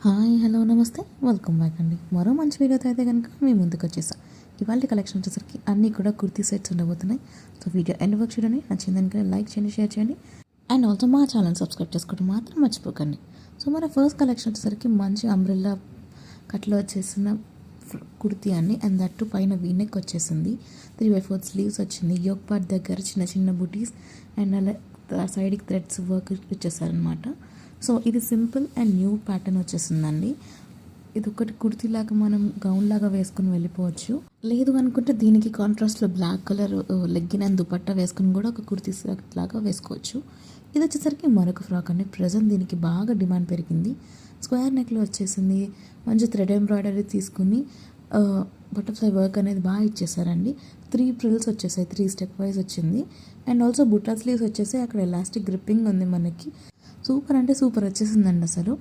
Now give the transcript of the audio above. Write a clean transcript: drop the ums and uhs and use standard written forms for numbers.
Hi hello నమస్తే welcome back అండి. మరో మంచి వీడియోతో అయితే కనుక మీ ముందుకు వచ్చేసా. ఇవాళ కలెక్షన్ వచ్చేసరికి అన్నీ కూడా కుర్తీ సెట్స్ ఉండబోతున్నాయి. సో వీడియో ఎండ్ వరకు చూడండి. నచ్చిందని లైక్ చేయండి, షేర్ చేయండి అండ్ ఆల్సో మా ఛానల్ సబ్స్క్రైబ్ చేసుకోవడం మాత్రం మర్చిపోకండి. సో మన ఫస్ట్ కలెక్షన్ వచ్చేసరికి మంచి అంబ్రెల్లా కట్లో వచ్చేసిన కుర్తీ అండి. అండ్ దట్టు పైన వీనెక్ వచ్చేసింది. 3/4 స్లీవ్స్ వచ్చింది. యోక్ పార్ట్ దగ్గర చిన్న చిన్న బుటీస్ అండ్ అలా సైడ్కి థ్రెడ్స్ వర్క్ ఇచ్చేసారనమాట. సో ఇది సింపుల్ అండ్ న్యూ ప్యాటర్న్ వచ్చేసిందండి. ఇది ఒకటి కుర్తీలాగా మనం గౌన్ లాగా వేసుకుని వెళ్ళిపోవచ్చు. లేదు అనుకుంటే దీనికి కాంట్రాస్ట్లో black colour legging and dupatta వేసుకుని కూడా ఒక కుర్తీ లాగా వేసుకోవచ్చు. ఇది వచ్చేసరికి మరొక ఫ్రాక్ అండి. ప్రజెంట్ దీనికి బాగా డిమాండ్ పెరిగింది. స్క్వేర్ నెక్లో వచ్చేసింది. మంచి థ్రెడ్ ఎంబ్రాయిడరీ తీసుకుని బటర్ఫ్లై వర్క్ అనేది బాగా ఇచ్చేసారండి. 3 ఫ్రిల్స్ వచ్చేసాయి. 3 స్టెప్ వైజ్ వచ్చింది. అండ్ ఆల్సో బుట్టా స్లీవ్స్ వచ్చేసి అక్కడ ఎలాస్టిక్ గ్రిప్పింగ్ ఉంది మనకి. సూపర్ అంటే సూపర్ వచ్చేసిందండి. అసలు